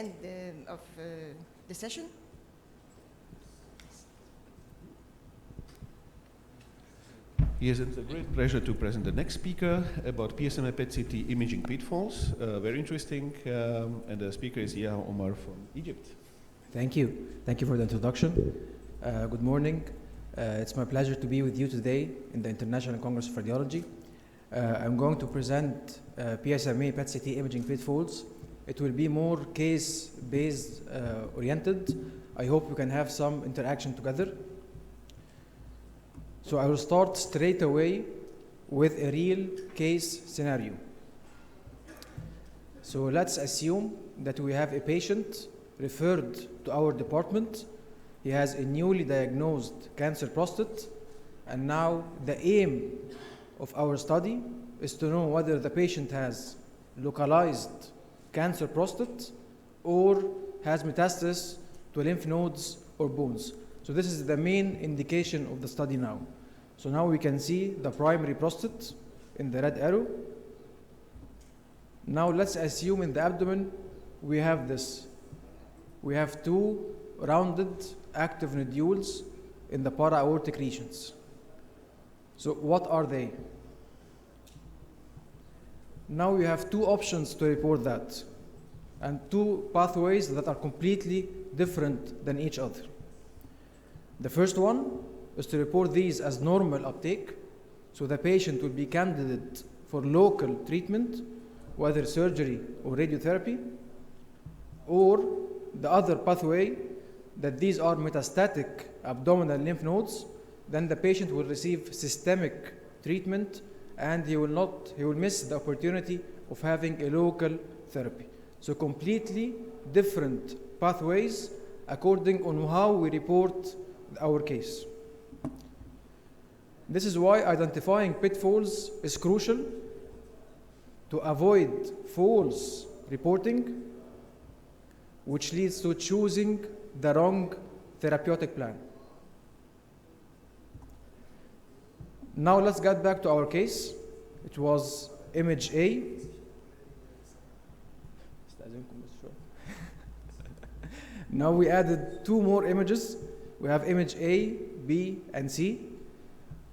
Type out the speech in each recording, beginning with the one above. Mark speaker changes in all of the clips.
Speaker 1: end of the session.
Speaker 2: Yes, it's a great pleasure to present the next speaker about PSMA-PET CT imaging pitfalls. Very interesting, and the speaker is YEHIA OMAR from Egypt.
Speaker 3: Thank you. Thank you for the introduction. Good morning. It's my pleasure to be with you today in the International Congress of Radiology. I'm going to present PSMA-PET CT imaging pitfalls. It will be more case-based oriented. I hope we can have some interaction together. So I will start straight away with a real case scenario. So let's assume that we have a patient referred to our department. He has a newly diagnosed cancer prostate, and now the aim of our study is to know whether the patient has localized cancer prostate or has metastasis to lymph nodes or bones. So this is the main indication of the study now. So now we can see the primary prostate in the red arrow. Now let's assume in the abdomen we have this. We have two rounded active nodules in the para-aortic regions. So what are they? Now we have two options to report that, and two pathways that are completely different than each other. The first one is to report these as normal uptake, so the patient will be candidate for local treatment, whether surgery or radiotherapy, or the other pathway, that these are metastatic abdominal lymph nodes, then the patient will receive systemic treatment and he will miss the opportunity of having a local therapy. So completely different pathways according on how we report our case. This is why identifying pitfalls is crucial to avoid false reporting, which leads to choosing the wrong therapeutic plan. Now let's get back to our case. It was image A. Now we added two more images. We have image A, B, and C.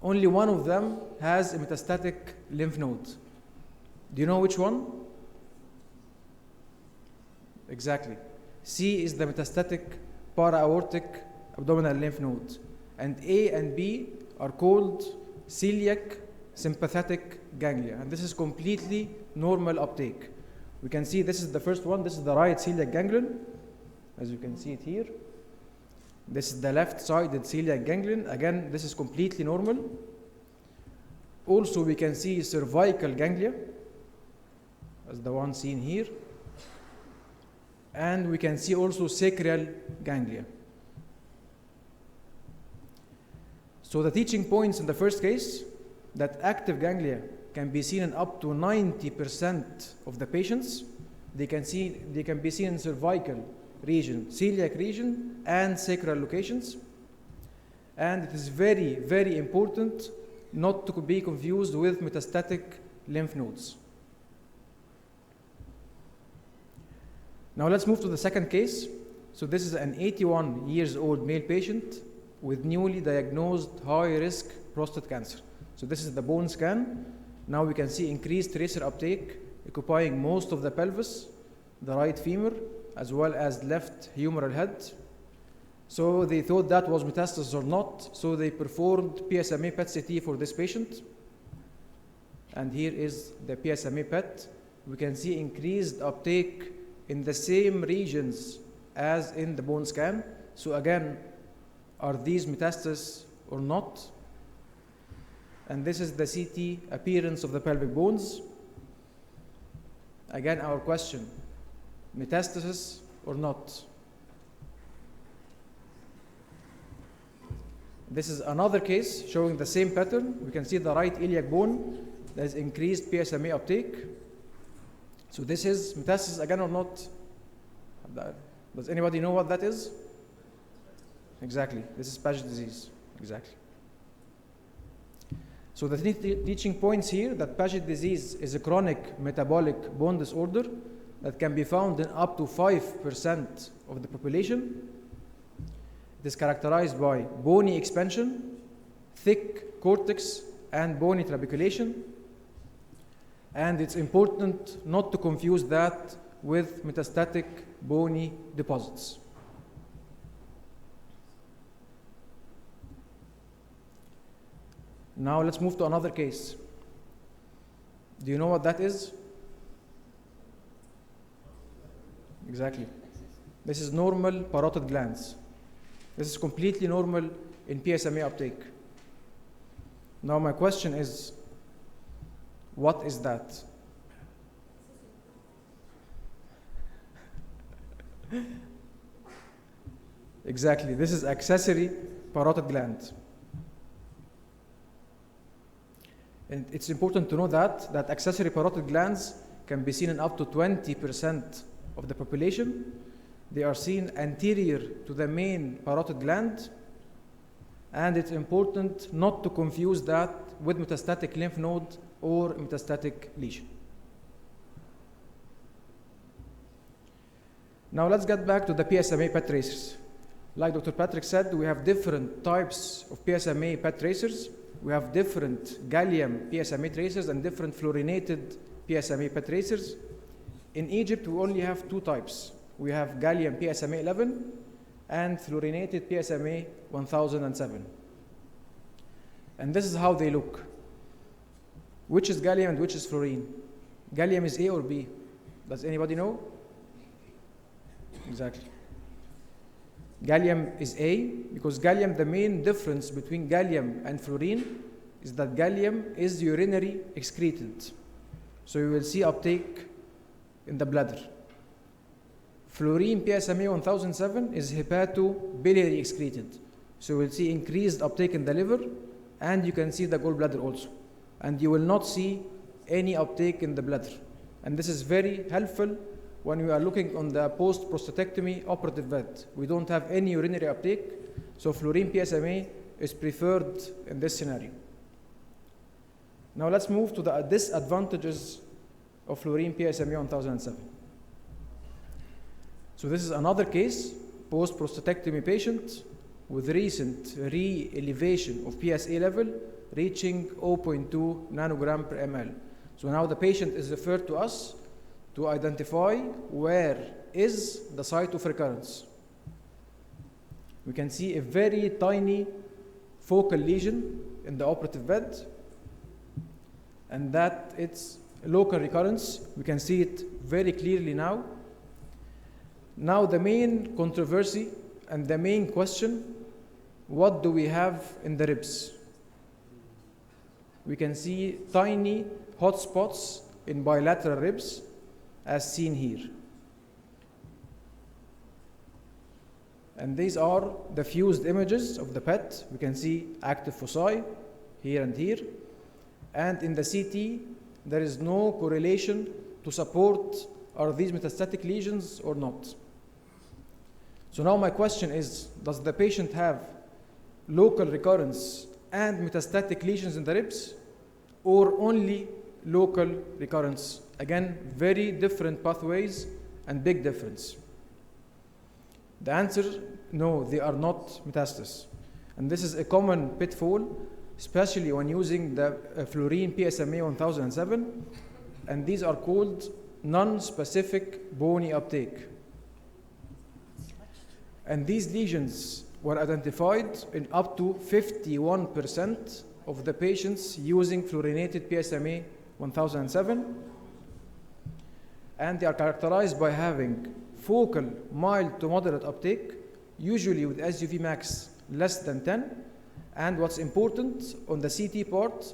Speaker 3: Only one of them has a metastatic lymph node. Do you know which one? Exactly. C is the metastatic para-aortic abdominal lymph node. And A and B are called celiac sympathetic ganglia. And this is completely normal uptake. We can see this is the first one. This is the right celiac ganglion, as you can see it here. This is the left-sided celiac ganglion. Again, this is completely normal. Also, we can see cervical ganglia, as the one seen here. And we can see also sacral ganglia. So the teaching points in the first case, that active ganglia can be seen in up to 90% of the patients. They can be seen in cervical region, celiac region, and sacral locations. And it is very, very important not to be confused with metastatic lymph nodes. Now let's move to the second case. So this is an 81 years old male patient with newly diagnosed high-risk prostate cancer. So this is the bone scan. Now we can see increased tracer uptake occupying most of the pelvis, the right femur, as well as left humeral head. So they thought that was metastasis or not, so they performed PSMA-PET CT for this patient. And here is the PSMA-PET. We can see increased uptake in the same regions as in the bone scan. So again, are these metastases or not? And this is the CT appearance of the pelvic bones. Again, our question, metastasis or not? This is another case showing the same pattern. We can see the right iliac bone. There is increased PSMA uptake. So this is metastasis again or not? Does anybody know what that is? Exactly. This is Paget disease. Exactly. So the teaching points here that Paget disease is a chronic metabolic bone disorder that can be found in up to 5% of the population. It is characterized by bony expansion, thick cortex, and bony trabeculation. And it's important not to confuse that with metastatic bony deposits. Now let's move to another case. Do you know what that is? Exactly. This is normal parotid glands. This is completely normal in PSMA uptake. Now my question is, what is that? Exactly, this is accessory parotid gland. And it's important to know that accessory parotid glands can be seen in up to 20% of the population. They are seen anterior to the main parotid gland, and it's important not to confuse that with metastatic lymph node or metastatic lesion. Now let's get back to the PSMA-PET tracers. Like Dr. Patrick said, we have different types of PSMA-PET tracers. We have different gallium PSMA tracers and different fluorinated PSMA-PET tracers. In Egypt, we only have two types. We have gallium PSMA-11 and fluorinated PSMA 1007. And this is how they look. Which is gallium and which is fluorine? Gallium is A or B? Does anybody know? Exactly. Gallium is A because gallium, the main difference between gallium and fluorine is that gallium is urinary excreted. So you will see uptake in the bladder. Fluorine PSMA 1007 is hepatobiliary excreted. So you will see increased uptake in the liver, and you can see the gallbladder also. And you will not see any uptake in the bladder. And this is very helpful when we are looking on the post-prostatectomy operative bed. We don't have any urinary uptake, so fluorine PSMA is preferred in this scenario. Now let's move to the disadvantages of fluorine PSMA 1007. So this is another case, post-prostatectomy patient with recent re-elevation of PSA level reaching 0.2 nanogram per ml. So now the patient is referred to us to identify where is the site of recurrence. We can see a very tiny focal lesion in the operative bed, and that it's a local recurrence. We can see it very clearly now. Now the main controversy and the main question, what do we have in the ribs? We can see tiny hot spots in bilateral ribs as seen here. And these are the fused images of the PET. We can see active foci here and here. And in the CT, there is no correlation to support are these metastatic lesions or not. So now my question is, does the patient have local recurrence and metastatic lesions in the ribs, or only local recurrence? Again, very different pathways and big difference. The answer, no, they are not metastasis. And this is a common pitfall, especially when using the fluorine PSMA 1007, and these are called non-specific bony uptake. And these lesions were identified in up to 51% of the patients using fluorinated PSMA 1007, and they are characterized by having focal mild to moderate uptake, usually with SUV max less than 10. And what's important on the CT part,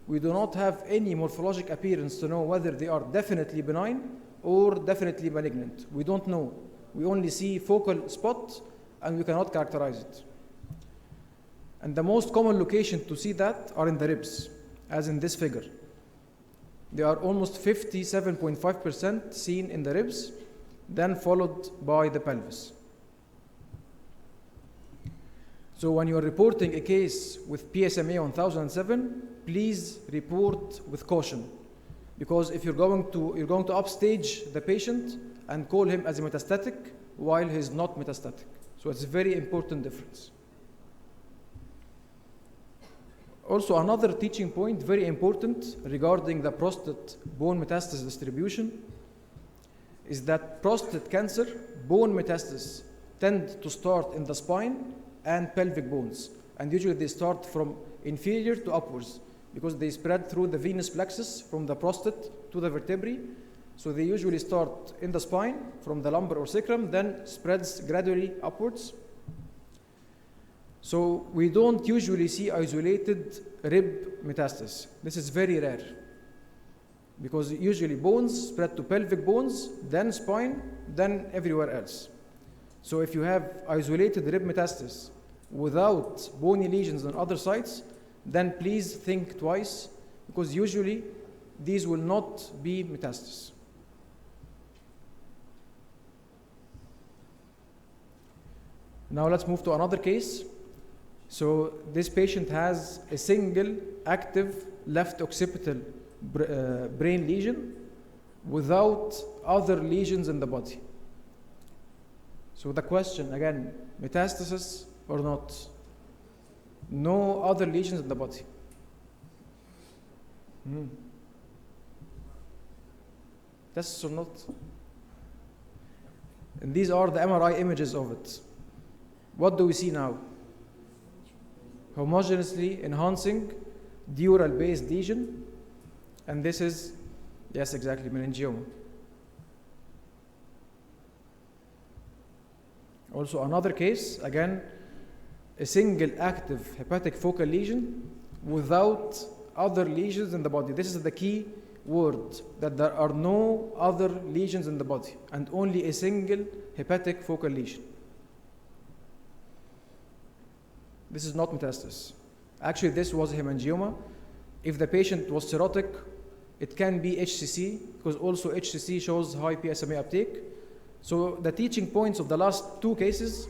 Speaker 3: we do not have any morphologic appearance to know whether they are definitely benign or definitely malignant. We don't know. We only see focal spot and we cannot characterize it. And the most common location to see that are in the ribs, as in this figure. They are almost 57.5% seen in the ribs, then followed by the pelvis. So when you are reporting a case with PSMA 1007, please report with caution. Because if you're going to upstage the patient and call him as a metastatic while he's not metastatic. So it's a very important difference. Also, another teaching point, very important, regarding the prostate bone metastasis distribution is that prostate cancer bone metastases tend to start in the spine and pelvic bones. And usually they start from inferior to upwards because they spread through the venous plexus from the prostate to the vertebrae. So they usually start in the spine from the lumbar or sacrum, then spreads gradually upwards. So we don't usually see isolated rib metastasis. This is very rare because usually bones spread to pelvic bones, then spine, then everywhere else. So if you have isolated rib metastasis without bony lesions on other sites, then please think twice because usually these will not be metastasis. Now let's move to another case. So this patient has a single active left occipital brain lesion without other lesions in the body. So the question again, metastasis or not? No other lesions in the body. Metastasis or not? And these are the MRI images of it. What do we see now? Homogeneously enhancing dural-based lesion, and this is, yes, exactly, meningioma. Also another case, again, a single active hepatic focal lesion without other lesions in the body. This is the key word, that there are no other lesions in the body and only a single hepatic focal lesion. This is not metastasis. Actually, this was hemangioma. If the patient was cirrhotic, it can be HCC, because also HCC shows high PSMA uptake. So the teaching points of the last two cases,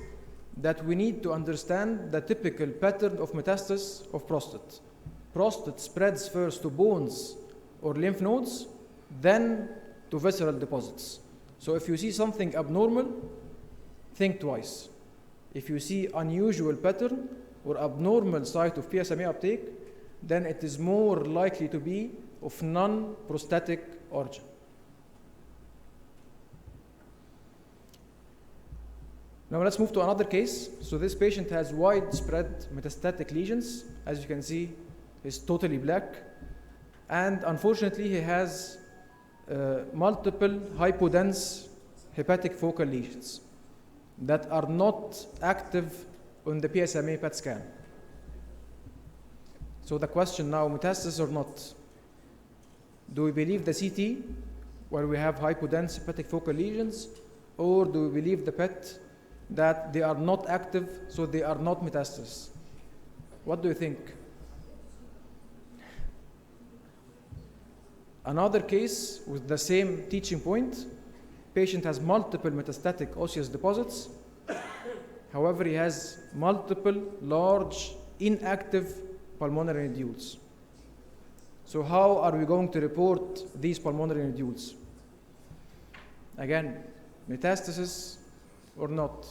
Speaker 3: that we need to understand the typical pattern of metastasis of prostate. Prostate spreads first to bones or lymph nodes, then to visceral deposits. So if you see something abnormal, think twice. If you see unusual pattern or abnormal site of PSMA uptake, then it is more likely to be of non-prostatic origin. Now let's move to another case. So this patient has widespread metastatic lesions. As you can see, he's totally black. And unfortunately, he has multiple hypodense hepatic focal lesions that are not active on the PSMA-PET scan. So the question now, metastasis or not? Do we believe the CT, where we have hypodense hepatic focal lesions, or do we believe the PET, that they are not active, so they are not metastasis? What do you think? Another case with the same teaching point. Patient has multiple metastatic osseous deposits. However, he has multiple large inactive pulmonary nodules. So how are we going to report these pulmonary nodules? Again, metastasis or not?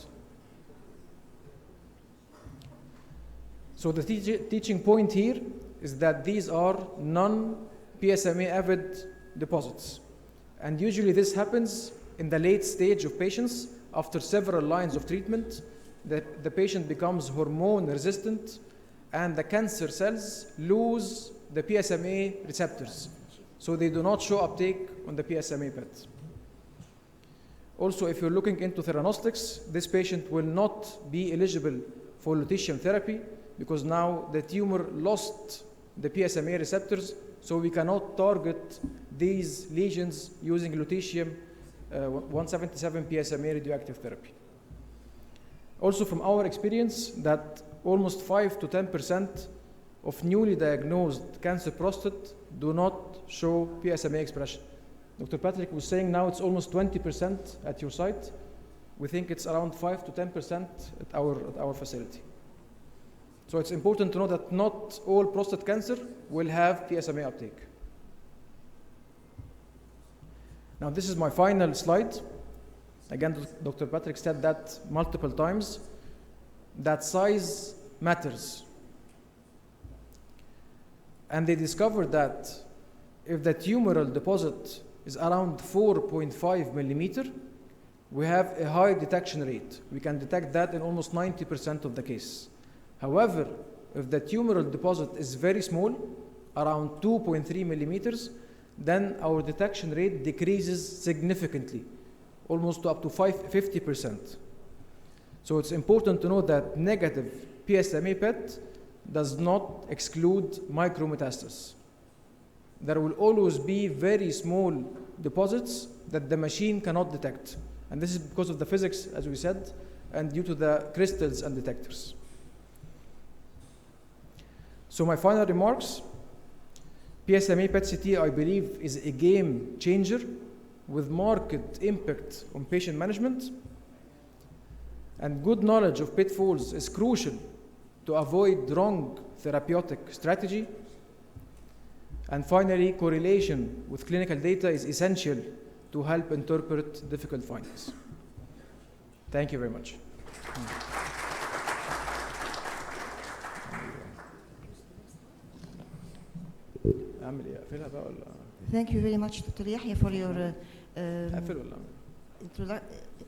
Speaker 3: So the teaching point here is that these are non-PSMA-avid deposits. And usually this happens in the late stage of patients after several lines of treatment. The patient becomes hormone resistant and the cancer cells lose the PSMA receptors. So they do not show uptake on the PSMA-PET. Also, if you're looking into theranostics, this patient will not be eligible for lutetium therapy because now the tumor lost the PSMA receptors, so we cannot target these lesions using lutetium 177 PSMA radioactive therapy. Also from our experience, that almost 5 to 10% of newly diagnosed cancer prostate do not show PSMA expression. Dr. Patrick was saying now it's almost 20% at your site. We think it's around 5 to 10% at our facility. So it's important to know that not all prostate cancer will have PSMA uptake. Now this is my final slide. Again, Dr. Patrick said that multiple times, that size matters. And they discovered that if the tumoral deposit is around 4.5 millimeter, we have a high detection rate. We can detect that in almost 90% of the case. However, if the tumoral deposit is very small, around 2.3 millimeters, then our detection rate decreases significantly, almost to up to 50%. So it's important to know that negative PSMA-PET does not exclude micrometastasis. There will always be very small deposits that the machine cannot detect. And this is because of the physics, as we said, and due to the crystals and detectors. So my final remarks, PSMA-PET CT, I believe, is a game changer with marked impact on patient management. And good knowledge of pitfalls is crucial to avoid wrong therapeutic strategy. And finally, correlation with clinical data is essential to help interpret difficult findings. Thank you very much.
Speaker 1: Thank you very much, Dr. Yahya, for your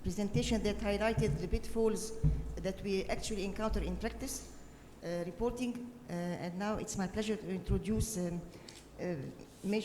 Speaker 1: presentation that highlighted the pitfalls that we actually encounter in practice reporting. And now it's my pleasure to introduce major